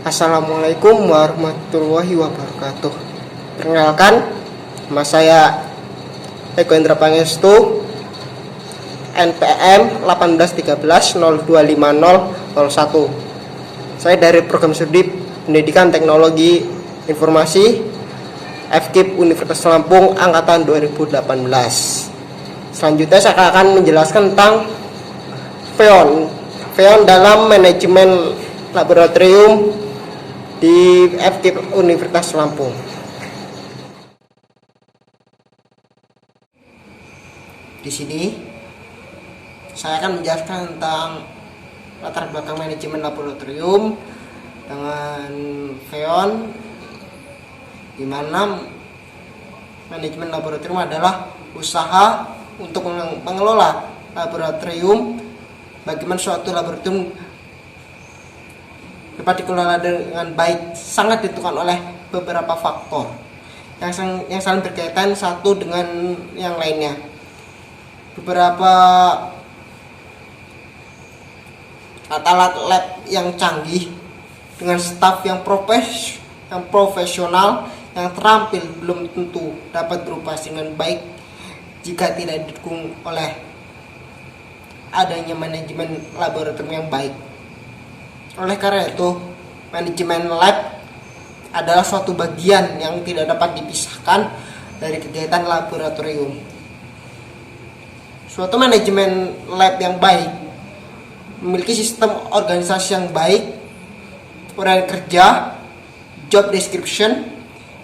Assalamualaikum warahmatullahi wabarakatuh. Perkenalkan, nama saya Eko Indra Pangestu, NPM 1813025001. Saya dari program studi Pendidikan Teknologi Informasi FKIP Universitas Lampung angkatan 2018. Selanjutnya saya akan menjelaskan tentang FEON dalam manajemen laboratorium di FKIP Universitas Lampung. Di sini saya akan menjelaskan tentang latar belakang manajemen laboratorium dengan FEON, di mana manajemen laboratorium adalah usaha untuk mengelola laboratorium. Bagaimana suatu laboratorium dapat dikelola dengan baik sangat ditentukan oleh beberapa faktor yang saling berkaitan satu dengan yang lainnya. Beberapa alat lab yang canggih dengan staf yang profesional yang terampil belum tentu dapat beroperasi dengan baik jika tidak didukung oleh adanya manajemen laboratorium yang baik. Oleh karena itu, manajemen lab adalah suatu bagian yang tidak dapat dipisahkan dari kegiatan laboratorium. Suatu manajemen lab yang baik memiliki sistem organisasi yang baik, uraian kerja, job description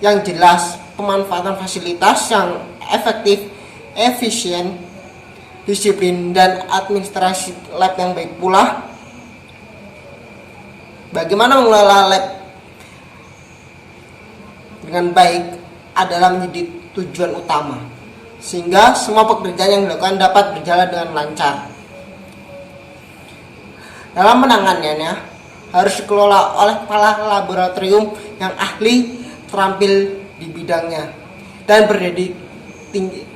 yang jelas, pemanfaatan fasilitas yang efektif, efisien, disiplin, dan administrasi lab yang baik pula. Bagaimana mengelola lab dengan baik adalah menjadi tujuan utama, sehingga semua pekerjaan yang dilakukan dapat berjalan dengan lancar. Dalam penanganannya harus dikelola oleh kepala laboratorium yang ahli, terampil di bidangnya, dan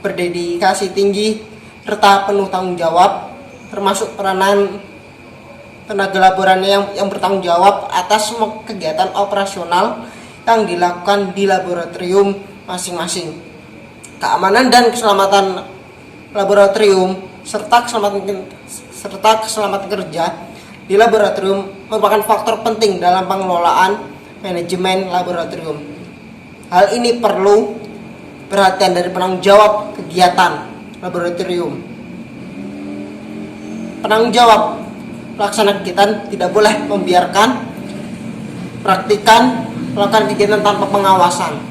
berdedikasi tinggi serta penuh tanggung jawab, termasuk peranan tenaga laboratorium yang bertanggung jawab atas semua kegiatan operasional yang dilakukan di laboratorium masing-masing. Keamanan dan keselamatan laboratorium serta keselamatan kerja di laboratorium merupakan faktor penting dalam pengelolaan manajemen laboratorium. Hal ini perlu perhatian dari penanggung jawab kegiatan laboratorium. Penanggung jawab pelaksana kegiatan tidak boleh membiarkan melakukan kegiatan tanpa pengawasan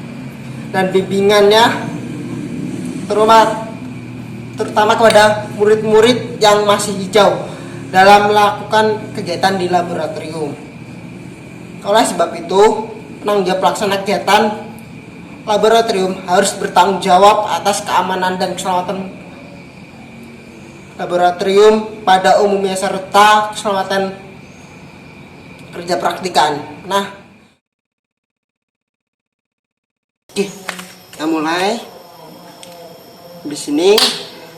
dan bimbingannya, terutama kepada murid-murid yang masih hijau dalam melakukan kegiatan di laboratorium. Oleh sebab itu, penanggung jawab pelaksana kegiatan laboratorium harus bertanggung jawab atas keamanan dan keselamatan laboratorium pada umumnya serta keselamatan kerja praktikan. Nah, oke, kita mulai. Di sini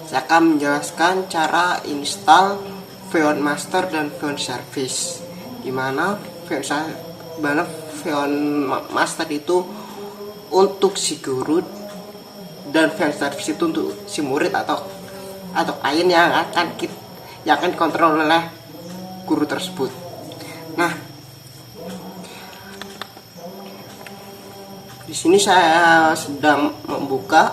saya akan menjelaskan cara install FEON Master dan FEON Service. Di mana FEON Master itu untuk si guru dan FEON Service itu untuk si murid atau klien yang akan dikontrol oleh guru tersebut. Nah, di sini saya sedang membuka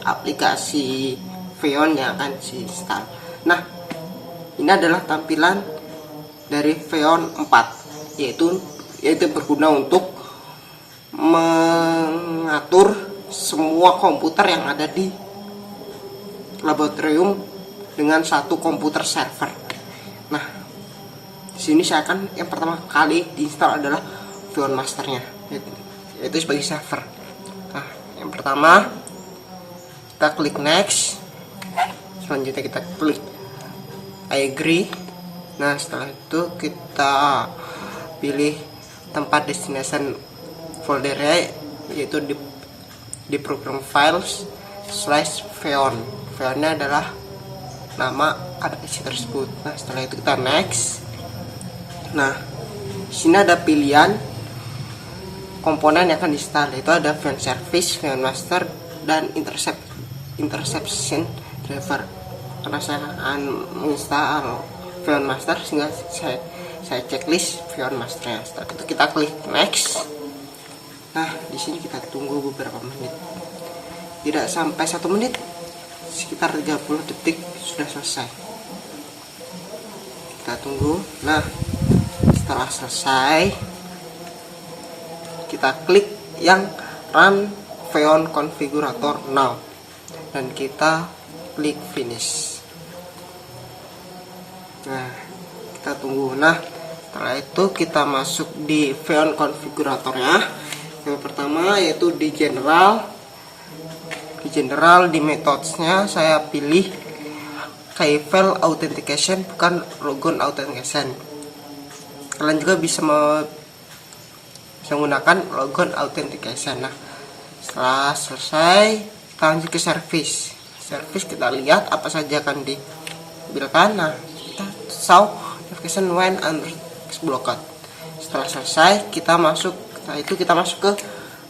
aplikasi FEON yang akan diinstal. Nah, ini adalah tampilan dari FEON 4, yaitu berguna untuk mengatur semua komputer yang ada di laboratorium dengan satu komputer server. Nah, di sini saya akan yang pertama kali diinstal adalah FEON Masternya, yaitu sebagai server. Nah, yang pertama kita klik next, selanjutnya kita klik I agree. Nah, setelah itu kita pilih tempat destination foldernya, yaitu di program files /FEON. FEON-nya adalah nama aplikasi tersebut. Nah, setelah itu kita next. Nah, di sini ada pilihan komponen yang akan di-install, yaitu ada Fion Service, Fion Master, dan Interception Driver. Karena saya akan menginstal Fion Master, sehingga saya checklist Fion Masternya. Setelah itu kita klik next. Nah, di sini kita tunggu beberapa menit. Tidak sampai 1 menit, sekitar 30 detik sudah selesai. Kita tunggu. Nah, setelah selesai, kita klik yang Run Fion Configurator Now dan kita klik finish. Nah, kita tunggu. Nah, setelah itu kita masuk di Fion Configuratornya. Yang pertama yaitu di general. Di methodsnya saya pilih Key-Value Authentication, bukan Logon Authentication. Kalian juga bisa menggunakan Logon Authentication. Nah, setelah selesai kita lanjut ke service. Kita lihat apa saja akan ditampilkan. Nah, kita show notification when under blocked. Setelah selesai kita masuk ke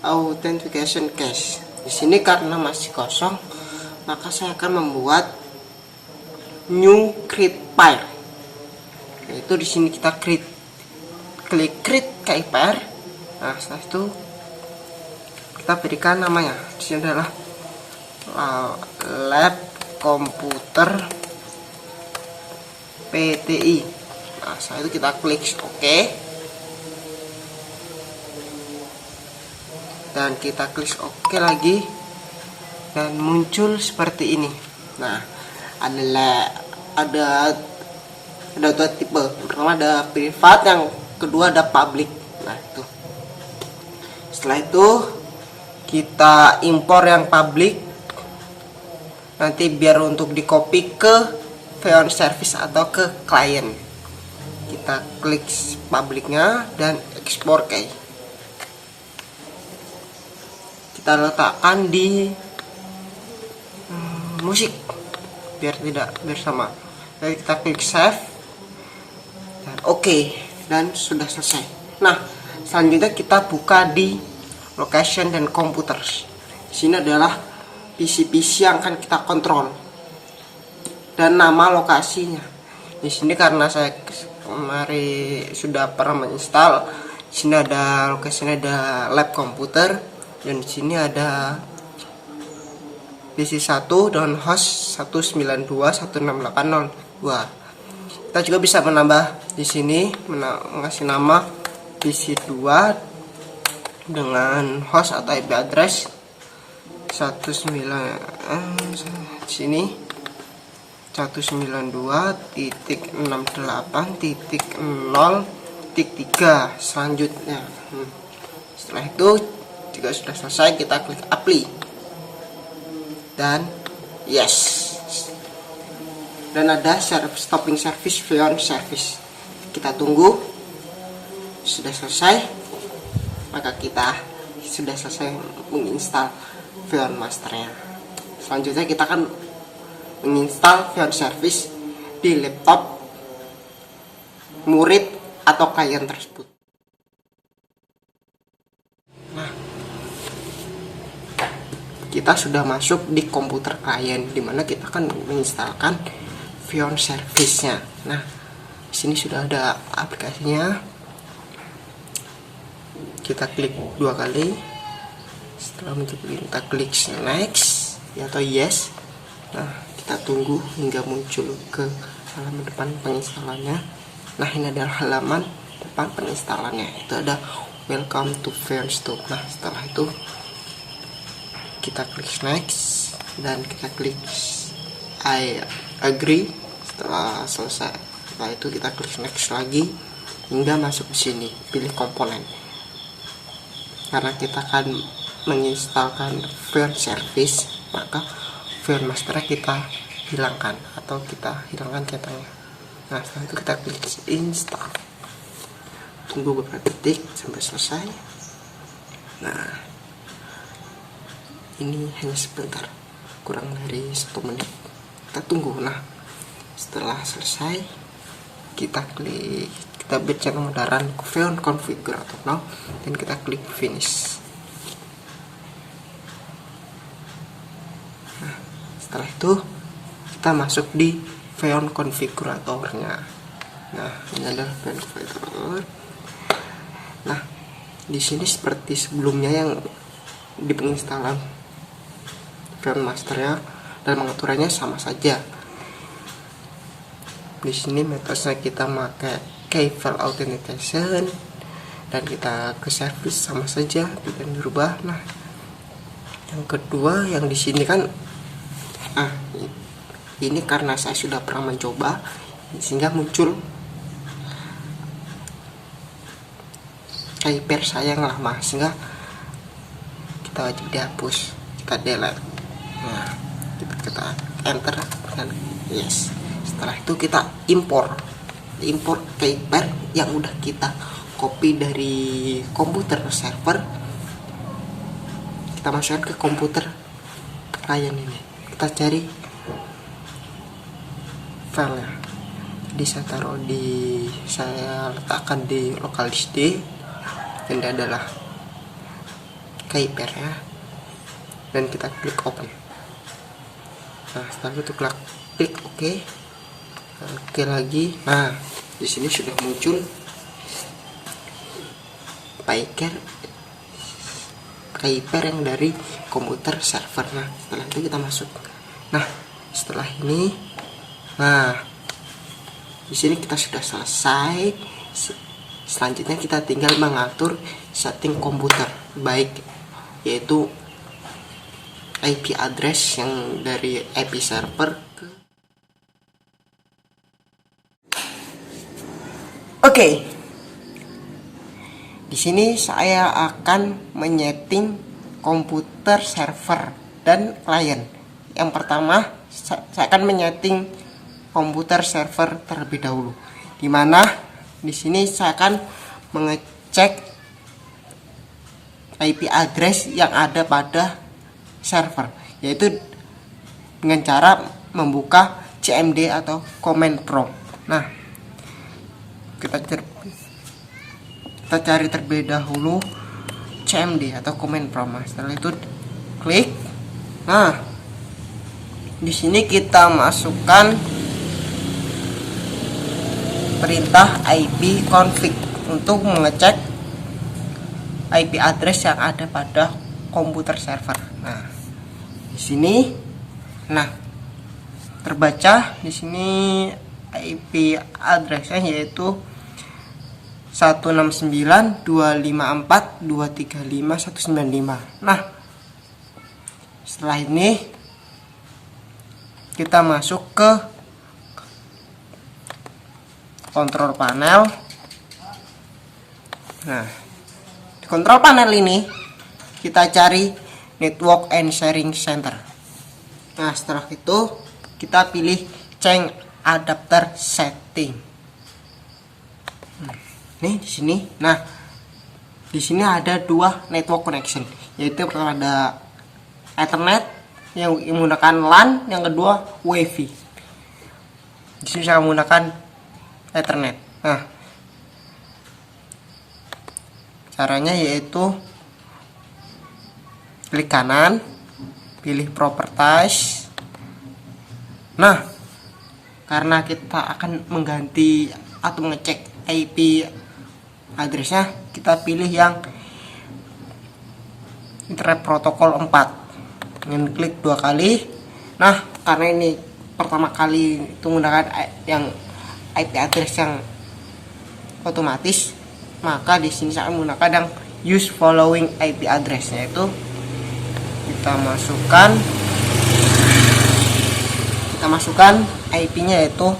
authentication cache. Di sini karena masih kosong, maka saya akan membuat new create pair. Yaitu di sini kita klik create pair. Nah, setelah itu kita berikan namanya. Di sini adalah lab komputer PTI. Nah, setelah itu kita klik OK. Dan kita klik OK lagi, dan muncul seperti ini. Nah, ada dua tipe. Yang pertama ada privat, yang kedua ada public. Nah, itu. Setelah itu kita impor yang public, nanti biar untuk di copy ke Fion Service atau ke klien. Kita klik publicnya dan ekspor key. Kita letakkan di musik biar sama. Lalu kita klik save dan OK, dan sudah selesai. Nah, selanjutnya kita buka di location dan computers. Di sini adalah PC-PC yang akan kita kontrol dan nama lokasinya. Di sini karena saya kemarin sudah pernah menginstal, di sini ada lokasinya, ada lab komputer. Dan di sini ada PC1 dan host 192.168.02. Kita juga bisa menambah di sini, mengasih nama PC2 dengan host atau IP address 192.192.68.3. Selanjutnya, setelah itu jika sudah selesai, kita klik apply dan yes, dan ada stopping service Fion Service. Kita tunggu. Sudah selesai, maka kita sudah selesai menginstal Fion Masternya. Selanjutnya kita akan menginstal Fion Service di laptop murid atau klien tersebut. Kita sudah masuk di komputer klien, dimana kita akan menginstalkan Fion Service-nya. Nah, di sini sudah ada aplikasinya. Kita klik 2 kali. Setelah muncul kita klik next atau yes. Nah, kita tunggu hingga muncul ke halaman depan penginstalannya. Nah, ini adalah halaman depan penginstalannya. Itu ada welcome to Fion Store. Nah, setelah itu kita klik next dan kita klik I agree. Setelah selesai, setelah itu kita klik next lagi hingga masuk di sini, pilih komponen. Karena kita akan menginstalkan Fion Service, maka Fion Master kita hilangkan atau kita hilangkan centangnya. Nah, setelah itu kita klik install. Tunggu beberapa detik sampai selesai. Nah, ini hanya sebentar, kurang dari 1 menit. Kita tunggu. Nah, setelah selesai kita kita baca pemutaran VION Configurator now, dan kita klik finish. Nah, setelah itu kita masuk di VION Configuratornya. Nah, ini adalah VION Configurator. Nah, di sini seperti sebelumnya yang di penginstalan VION Masternya dan pengaturannya sama saja. Di sini metodenya kita pakai key-value authentication, dan kita ke service sama saja, tidak dirubah. Nah, yang kedua yang di sini kan ini karena saya sudah pernah mencoba sehingga muncul IP saya yang lama, sehingga kita wajib dihapus, kita delete. Nah, kita enter dan yes. Setelah itu kita impor IP yang udah kita copy dari komputer server, kita masukkan ke komputer klien ini. Kita cari filenya, jadi saya letakkan di local disk D, dan ini adalah KIPR ya, dan kita klik open. Nah, setelah itu klik oke lagi. Nah, di sini sudah muncul KIPR yang dari komputer server. Nah, setelah itu kita masuk. Nah, setelah ini, di sini kita sudah selesai. Selanjutnya kita tinggal mengatur setting komputer, baik yaitu IP address yang dari IP server ke Oke. Di sini saya akan menyeting komputer server dan klien. Yang pertama, saya akan menyeting komputer server terlebih dahulu. Dimana di sini saya akan mengecek IP address yang ada pada server, yaitu dengan cara membuka CMD atau command prompt. Nah, kita cari terlebih dahulu CMD atau command prompt. Setelah itu klik. Nah, di sini kita masukkan perintah IP config untuk mengecek IP address yang ada pada komputer server. Nah, di sini terbaca di sini IP addressnya yaitu 169.254.235.195. Nah, setelah ini kita masuk ke kontrol panel. Nah, di kontrol panel ini kita cari network and sharing center. Nah, setelah itu kita pilih change adapter setting. Nih di sini. Nah, di sini ada dua network connection, yaitu pertama ada Ethernet yang menggunakan LAN, yang kedua WiFi. Di sini saya menggunakan Ethernet. Nah, caranya yaitu klik kanan, pilih properties. Nah, karena kita akan mengganti atau mengecek IP addressnya, kita pilih yang Internet Protocol 4 dengan klik 2 kali. Nah, karena ini pertama kali itu menggunakan yang IP address yang otomatis, maka di sini saya menggunakan yang use following IP address, yaitu kita masukkan IP-nya yaitu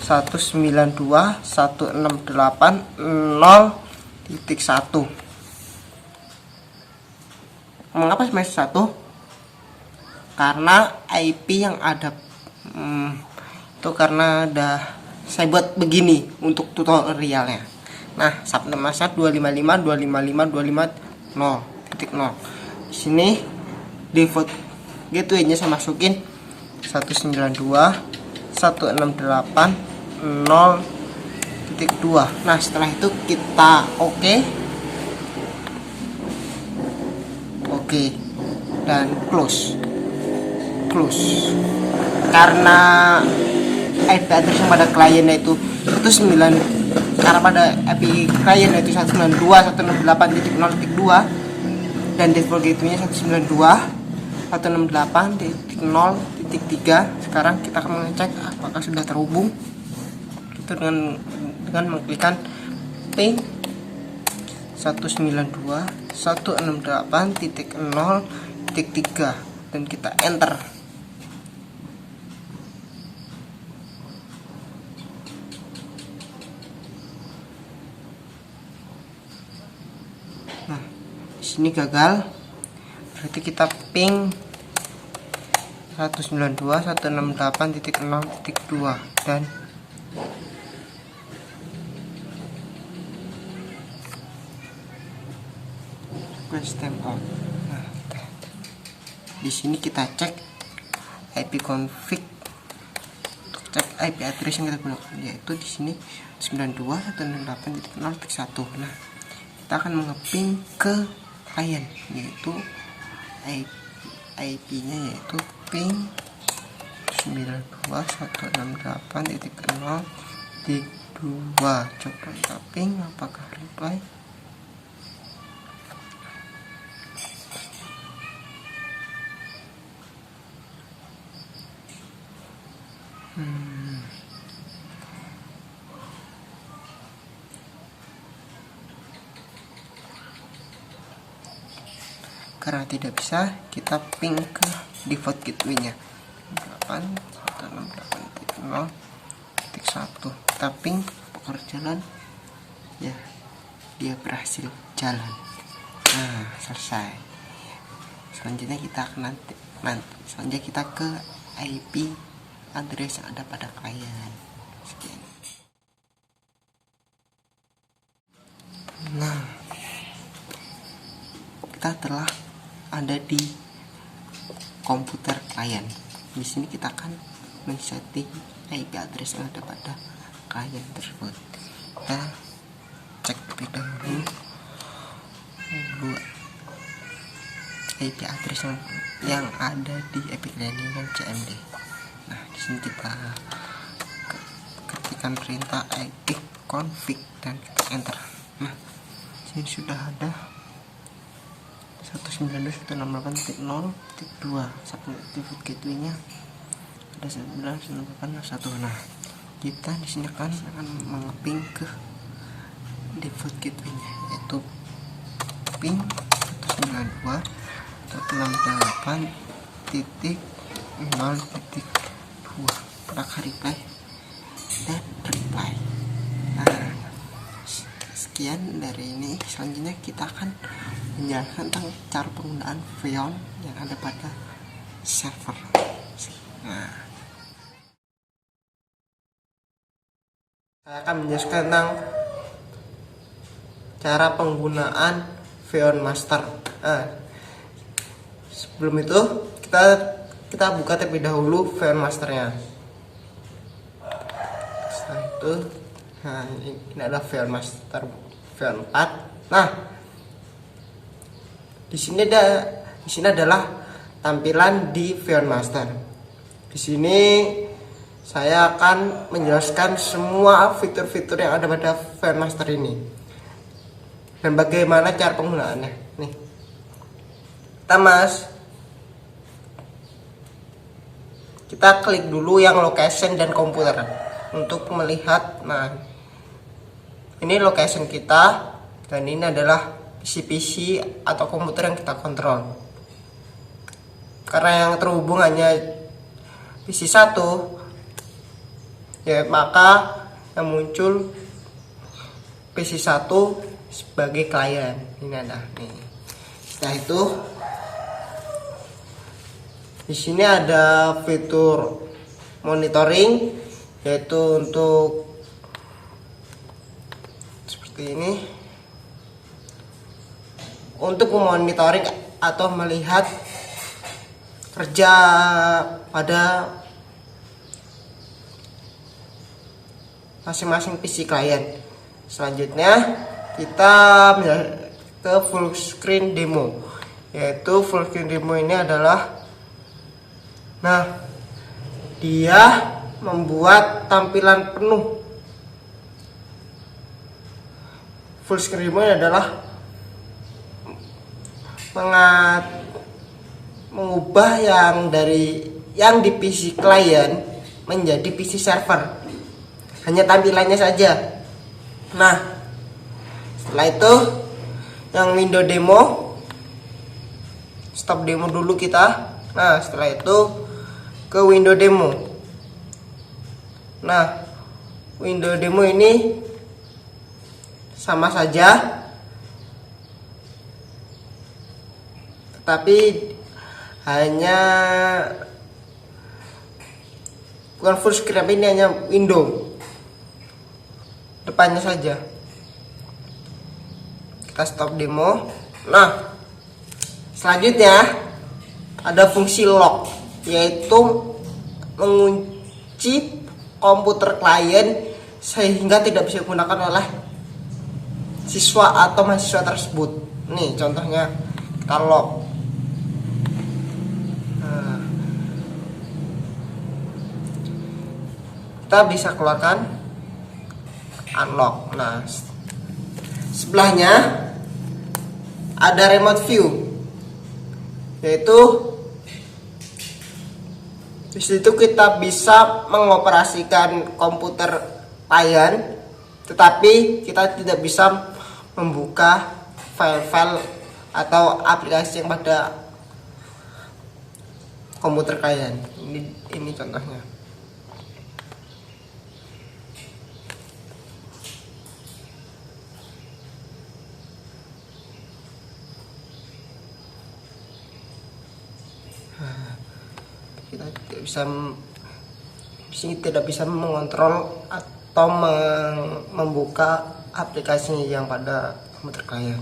192.168.0.1. Mengapa semester 1? Karena IP yang ada itu karena udah saya buat begini untuk tutorialnya. Nah, subnetnya 255.255.250.0. Di sini default gateway-nya saya masukin 192.168.0.1. 0.2. Nah, setelah itu kita oke dan close. Karena IP address yang pada kliennya itu 19, karena pada IP klien itu 192.168.0.2 dan default gateway-nya 192.168.0.3. Sekarang kita akan mengecek apakah sudah terhubung itu dengan mengklikkan ping 192.168.0.3 dan kita enter. Nah, di sini gagal. Berarti kita ping 192.168.0.2 dan request timeout. Nah, di sini kita cek IP config untuk cek IP address yang kita gunakan, yaitu di sini 92.168.0.1. Nah, kita akan mengeping ke klien, yaitu IP-nya yaitu ping 92.168.0.2. Coba kita ping, apakah reply? Karena tidak bisa, kita ping ke default gateway-nya 8.168.0.1. Kita ping apakah jalan, ya dia berhasil jalan. Nah, selesai. Selanjutnya kita akan selanjutnya kita ke IP address yang ada pada klien. Sekian. Nah, kita telah ada di komputer klien. Di sini kita akan men-setting IP address yang ada pada klien tersebut. Kita cek terlebih dahulu IP address yang ada di IP klien dengan CMD. Nah, di sini kita ketikkan perintah IP config dan kita enter. Nah, di sini sudah ada 192.168.0.2. default gateway-nya ada 192.168.1. Nah, kita di sini akan mengeping ke default gateway-nya, yaitu ping 192.168.0.2. apakah reply dan reply. Nah, sekian dari ini. Selanjutnya kita akan menjelaskan tentang cara penggunaan Feon yang ada pada server. Nah, saya akan menjelaskan tentang cara penggunaan Feon Master. Sebelum itu kita buka terlebih dahulu Feon Masternya. Setelah itu, nah ini adalah Feon Master Feon 4. Nah, di sini adalah tampilan di Feon Master. Di sini saya akan menjelaskan semua fitur-fitur yang ada pada Feon Master ini dan bagaimana cara penggunaannya. Nih, kita klik dulu yang location dan komputer untuk melihat. Nah, ini location kita dan ini adalah PC atau komputer yang kita kontrol. Karena yang terhubung hanya PC 1, ya maka yang muncul PC 1 sebagai klien. Ini ada nih. Setelah itu di sini ada fitur monitoring, yaitu untuk seperti ini, untuk memonitoring atau melihat kerja pada masing-masing PC klien. Selanjutnya kita ke full screen demo, yaitu full screen demo ini adalah, nah, dia membuat tampilan penuh. Full screen demo ini adalah mengubah yang di PC klien menjadi PC server, hanya tampilannya saja. Nah, setelah itu yang window demo, stop demo dulu kita. Nah, setelah itu ke window demo. Nah, window demo ini sama saja, tapi hanya bukan full screen, tapi ini hanya window depannya saja. Kita stop demo. Nah, selanjutnya ada fungsi lock, yaitu mengunci komputer klien sehingga tidak bisa digunakan oleh siswa atau mahasiswa tersebut. Nih contohnya, kita lock. Kita bisa keluarkan unlock. Nah, sebelahnya ada remote view, yaitu di situ kita bisa mengoperasikan komputer klien, tetapi kita tidak bisa membuka file-file atau aplikasi yang pada komputer klien. Ini contohnya. Kita tidak bisa mengontrol atau membuka aplikasi yang pada komputer klien.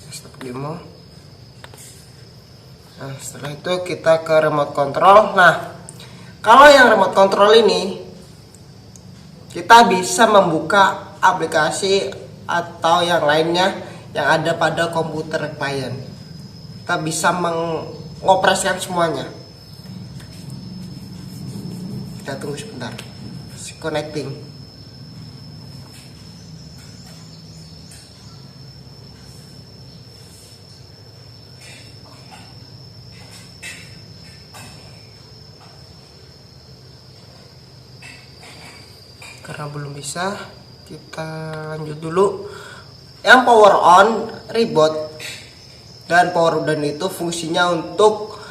Stop demo. Nah, setelah itu kita ke remote control. Nah, kalau yang remote control ini kita bisa membuka aplikasi atau yang lainnya yang ada pada komputer klien. Kita bisa mengoperasikan semuanya. Kita tunggu sebentar, connecting. Karena belum bisa, kita lanjut dulu. Yang power on, reboot, dan power down itu fungsinya untuk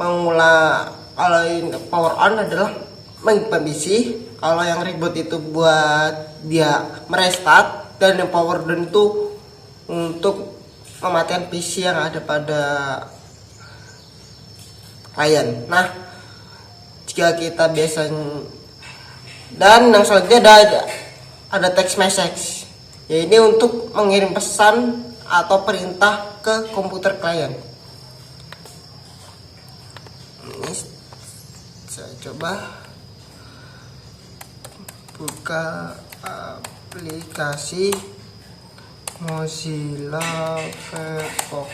mengulang. Kalau yang power on adalah menghidupkan PC, kalau yang reboot itu buat dia merestart, dan yang power down itu untuk mematikan PC yang ada pada klien. Nah, jika kita biasanya, dan yang selanjutnya ada text message, ya ini untuk mengirim pesan atau perintah ke komputer klien. Ini saya coba buka aplikasi Mozilla Firefox.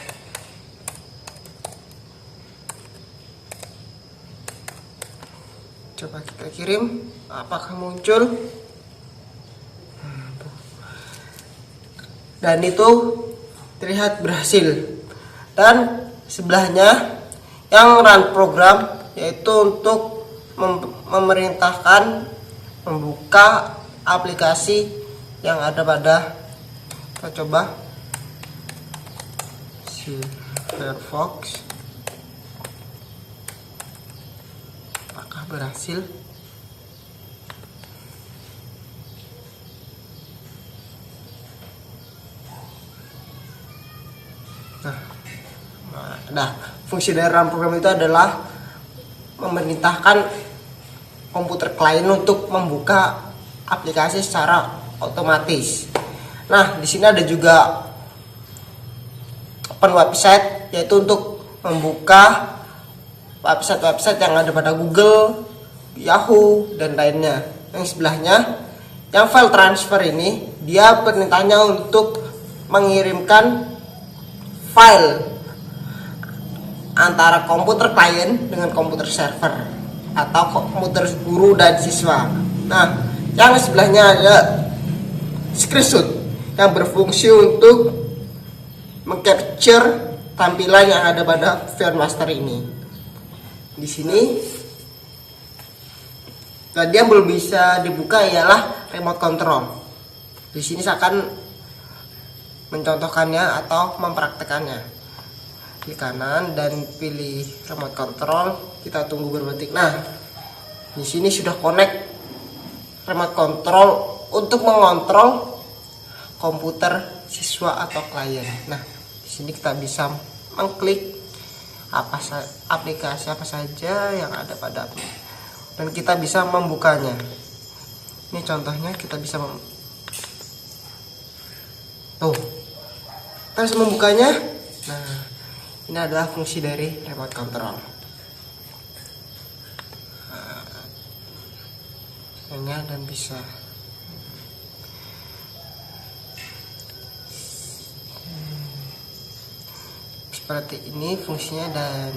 Coba kita kirim, apakah muncul? Dan itu terlihat berhasil. Dan sebelahnya yang run program, yaitu untuk memerintahkan membuka aplikasi yang ada pada, kita coba si Firefox, apakah berhasil? Nah, fungsi dari run program itu adalah memerintahkan komputer klien untuk membuka aplikasi secara otomatis. Nah, di sini ada juga open website, yaitu untuk membuka website-website yang ada pada Google, Yahoo, dan lainnya. Yang sebelahnya Yang file transfer ini dia perintahnya untuk mengirimkan file antara komputer klien dengan komputer server atau komputer guru dan siswa. Nah, yang sebelahnya ada screenshot yang berfungsi untuk mengcapture tampilan yang ada pada ViewMaster ini. Di sini dan dia belum bisa dibuka ialah remote control. Di sini saya akan mencontohkannya atau mempraktekannya. Klik kanan dan pilih remote control. Kita tunggu beberapa detik. Nah, di sini sudah connect remote control untuk mengontrol komputer siswa atau klien. Nah, di sini kita bisa mengklik aplikasi apa saja yang ada pada dan kita bisa membukanya. Ini contohnya kita bisa kita bisa membukanya. Nah, ini adalah fungsi dari remote control. Dan bisa seperti ini fungsinya dan